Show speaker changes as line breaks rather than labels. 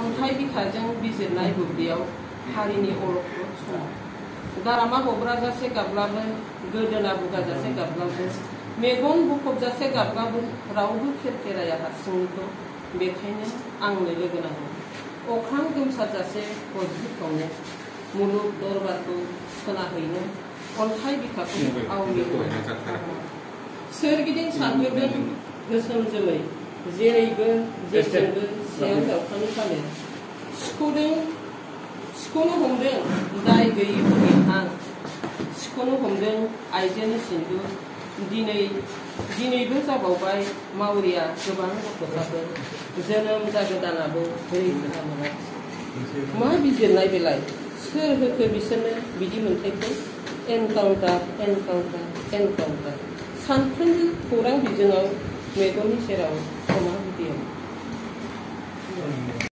अन्थाइ बिखाजों बिजिरनाय बुब्लियाव हारिनि अलखद सम गारामा गब्राजासे गाबब्लाबो गोदोना बुगाजासे गाबब्लाबो मेगन बुफबजासे गाबब्लाबो रावबो खेरखेराया हारसिङैखौ बेखायनो आंनो लोगो नांगौ अख्रां गोमसारजासे बयबो मुलुग दरबारखौ खोनाहैनो अन्थाइ बिखाखौ आवलिनो सोरगिदिं सानहोदों गोसोम जोमै जेरैबो जेथिंबो सायाव दावखानि फालो सिख'नो हमदों दाय गैयैफोरनि हां सिख'नो हमदों आइजोनि सिन्दुर दिनैबो जाबावबाय मावरिया गोबां गथ'साफोर जोनोम जागोदानाबो रैखा मोनाखिसै मा बिजिरनाय बेलाय सोर होखो बिसोरनो बिदि मोन्थायखौ एनकाउन्टार सानफ्रोमबो खौरां बिजोङाव मेगननि सेराव समा गुदियाव